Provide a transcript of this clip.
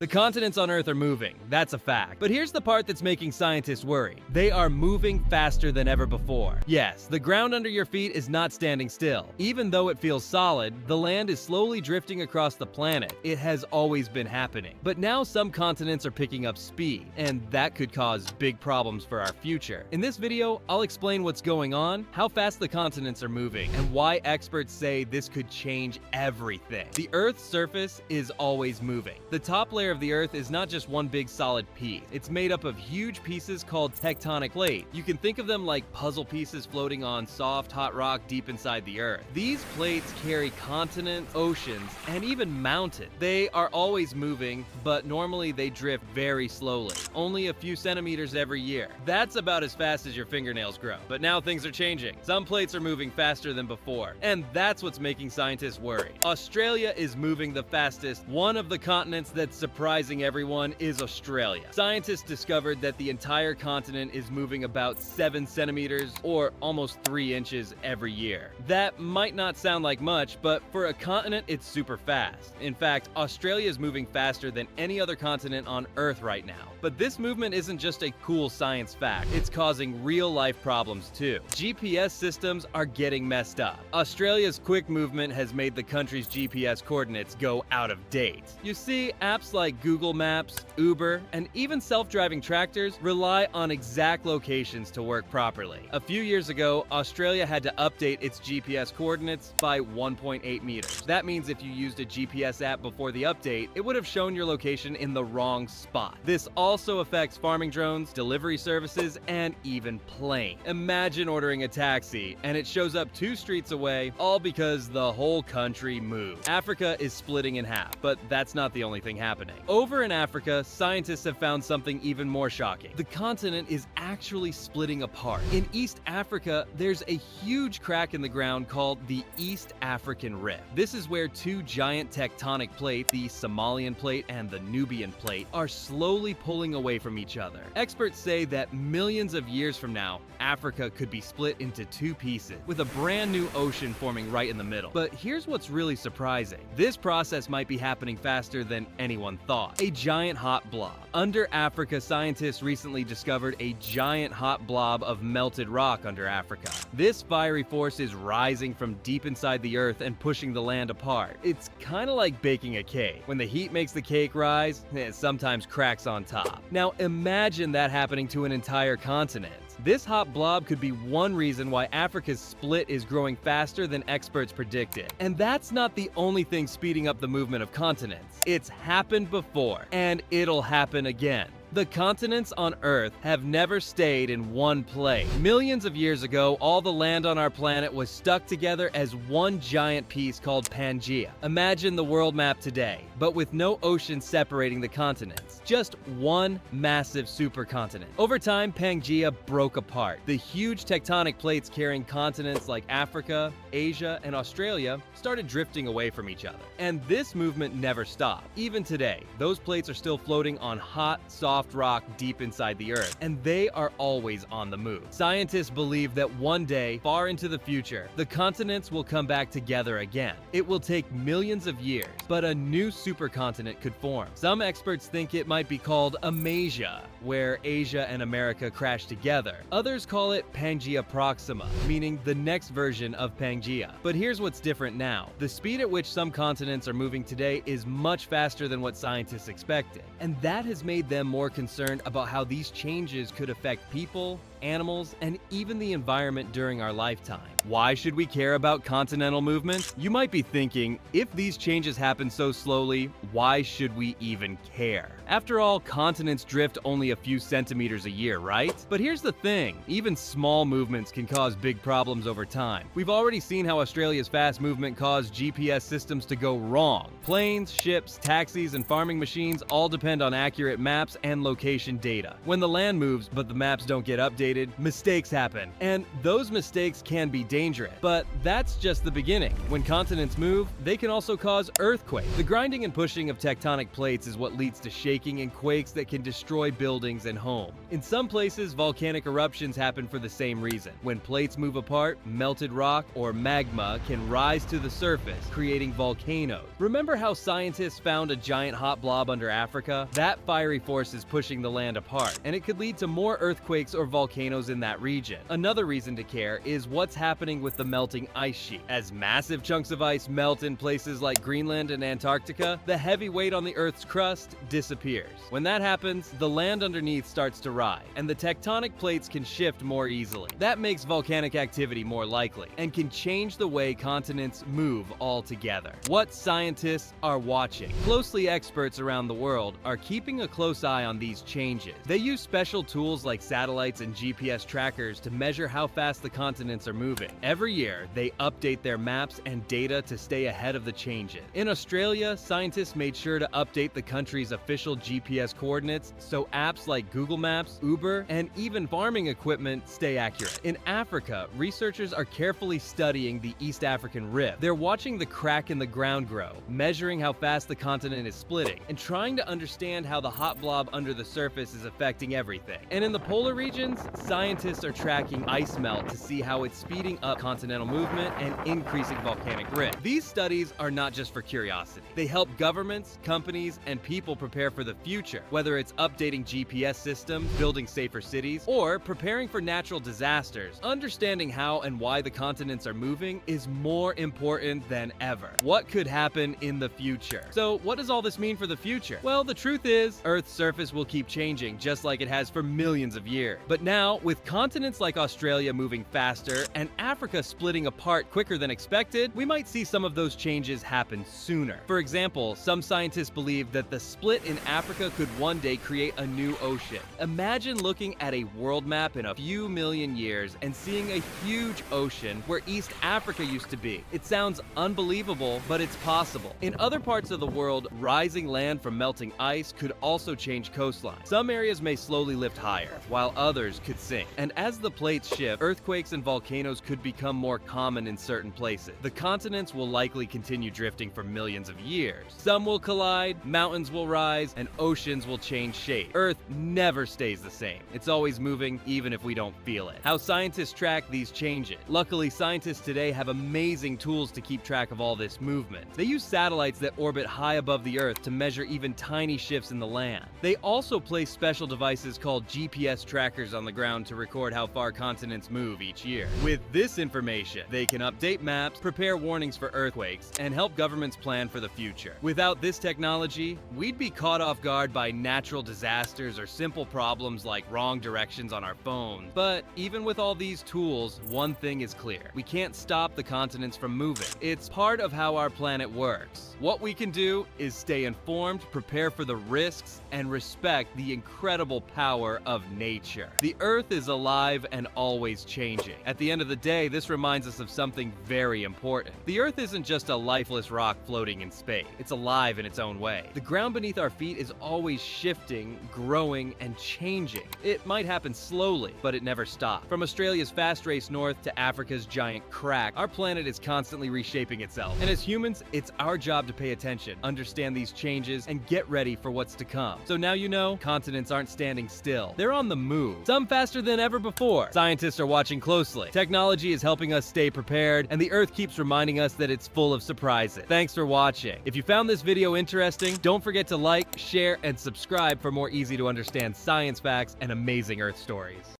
The continents on Earth are moving, that's a fact. But here's the part that's making scientists worry. They are moving faster than ever before. Yes, the ground under your feet is not standing still. Even though it feels solid, the land is slowly drifting across the planet. It has always been happening. But now some continents are picking up speed, and that could cause big problems for our future. In this video, I'll explain what's going on, how fast the continents are moving, and why experts say this could change everything. The Earth's surface is always moving. The top layer of the Earth is not just one big solid piece. It's made up of huge pieces called tectonic plates. You can think of them like puzzle pieces floating on soft, hot rock deep inside the Earth. These plates carry continents, oceans, and even mountains. They are always moving, but normally they drift very slowly, only a few centimeters every year. That's about as fast as your fingernails grow. But now things are changing. Some plates are moving faster than before, and that's what's making scientists worried. Australia is moving the fastest. One of the continents that's surprising everyone is Australia. Scientists discovered that the entire continent is moving about 7 centimeters or almost 3 inches every year. That might not sound like much, but for a continent, it's super fast. In fact, Australia is moving faster than any other continent on Earth right now. But this movement isn't just a cool science fact, it's causing real-life problems too. GPS systems are getting messed up. Australia's quick movement has made the country's GPS coordinates go out of date. You see, apps like Google Maps, Uber, and even self-driving tractors rely on exact locations to work properly. A few years ago, Australia had to update its GPS coordinates by 1.8 meters. That means if you used a GPS app before the update, it would have shown your location in the wrong spot. This also affects farming drones, delivery services, and even planes. Imagine ordering a taxi and it shows up 2 streets away, all because the whole country moved. Africa is splitting in half, but that's not the only thing happening. Over in Africa, scientists have found something even more shocking. The continent is actually splitting apart. In East Africa, there's a huge crack in the ground called the East African Rift. This is where 2 giant tectonic plates, the Somalian plate and the Nubian plate, are slowly pulling away from each other. Experts say that millions of years from now, Africa could be split into 2 pieces, with a brand new ocean forming right in the middle. But here's what's really surprising. This process might be happening faster than anyone thought. A giant hot blob. Under Africa, scientists recently discovered a giant hot blob of melted rock under Africa. This fiery force is rising from deep inside the Earth and pushing the land apart. It's kind of like baking a cake. When the heat makes the cake rise, it sometimes cracks on top. Now imagine that happening to an entire continent. This hot blob could be one reason why Africa's split is growing faster than experts predicted. And that's not the only thing speeding up the movement of continents. It's happened before, and it'll happen again. The continents on Earth have never stayed in one place. Millions of years ago, all the land on our planet was stuck together as one giant piece called Pangaea. Imagine the world map today, but with no ocean separating the continents. Just one massive supercontinent. Over time, Pangaea broke apart. The huge tectonic plates carrying continents like Africa, Asia, and Australia started drifting away from each other. And this movement never stopped. Even today, those plates are still floating on hot, soft rock deep inside the Earth, and they are always on the move. Scientists believe that one day, far into the future, the continents will come back together again. It will take millions of years, but a new supercontinent could form. Some experts think it might be called Amasia, where Asia and America crash together. Others call it Pangaea Proxima, meaning the next version of Pangaea. But here's what's different now. The speed at which some continents are moving today is much faster than what scientists expected, and that has made them more concerned about how these changes could affect people, animals, and even the environment during our lifetime. Why should we care about continental movements? You might be thinking, if these changes happen so slowly, why should we even care? After all, continents drift only a few centimeters a year, right? But here's the thing, even small movements can cause big problems over time. We've already seen how Australia's fast movement caused GPS systems to go wrong. Planes, ships, taxis, and farming machines all depend on accurate maps and location data. When the land moves, but the maps don't get updated complicated, mistakes happen. And those mistakes can be dangerous. But that's just the beginning. When continents move, they can also cause earthquakes. The grinding and pushing of tectonic plates is what leads to shaking and quakes that can destroy buildings and homes. In some places, volcanic eruptions happen for the same reason. When plates move apart, melted rock or magma can rise to the surface, creating volcanoes. Remember how scientists found a giant hot blob under Africa? That fiery force is pushing the land apart, and it could lead to more earthquakes or volcanoes in that region. Another reason to care is what's happening with the melting ice sheet. As massive chunks of ice melt in places like Greenland and Antarctica, the heavy weight on the Earth's crust disappears. When that happens, the land underneath starts to rise, and the tectonic plates can shift more easily. That makes volcanic activity more likely, and can change the way continents move altogether. What scientists are watching. Closely, experts around the world are keeping a close eye on these changes. They use special tools like satellites and GPS trackers to measure how fast the continents are moving. Every year, they update their maps and data to stay ahead of the changes. In Australia, scientists made sure to update the country's official GPS coordinates so apps like Google Maps, Uber, and even farming equipment stay accurate. In Africa, researchers are carefully studying the East African Rift. They're watching the crack in the ground grow, measuring how fast the continent is splitting, and trying to understand how the hot blob under the surface is affecting everything. And in the polar regions, scientists are tracking ice melt to see how it's speeding up continental movement and increasing volcanic rift. These studies are not just for curiosity. They help governments, companies, and people prepare for the future, whether it's updating GPS systems, building safer cities, or preparing for natural disasters. Understanding how and why the continents are moving is more important than ever. What could happen in the future? So, what does all this mean for the future? Well, the truth is, Earth's surface will keep changing just like it has for millions of years. But now, with continents like Australia moving faster and Africa splitting apart quicker than expected, we might see some of those changes happen sooner. For example, some scientists believe that the split in Africa could one day create a new ocean. Imagine looking at a world map in a few million years and seeing a huge ocean where East Africa used to be. It sounds unbelievable, but it's possible. In other parts of the world, rising land from melting ice could also change coastlines. Some areas may slowly lift higher, while others could sink. And as the plates shift, earthquakes and volcanoes could become more common in certain places. The continents will likely continue drifting for millions of years. Some will collide, mountains will rise, and oceans will change shape. Earth never stays the same. It's always moving, even if we don't feel it. How scientists track these changes. Luckily, scientists today have amazing tools to keep track of all this movement. They use satellites that orbit high above the Earth to measure even tiny shifts in the land. They also place special devices called GPS trackers on the ground to record how far continents move each year. With this information, they can update maps, prepare warnings for earthquakes, and help governments plan for the future. Without this technology, we'd be caught off guard by natural disasters or simple problems like wrong directions on our phones. But even with all these tools, one thing is clear. We can't stop the continents from moving. It's part of how our planet works. What we can do is stay informed, prepare for the risks, and respect the incredible power of nature. The Earth is alive and always changing. At the end of the day, this reminds us of something very important. The Earth isn't just a lifeless rock floating in space. It's alive in its own way. The ground beneath our feet is always shifting, growing, and changing. It might happen slowly, but it never stops. From Australia's fast race north to Africa's giant crack, our planet is constantly reshaping itself. And as humans, it's our job to pay attention, understand these changes, and get ready for what's to come. So now you know, continents aren't standing still. They're on the move, some faster than ever before. Scientists are watching closely. Technology is helping us stay prepared, and the Earth keeps reminding us that it's full of surprises. Thanks for watching. If you found this video interesting, don't forget to like, share, and subscribe for more easy to understand science facts and amazing Earth stories.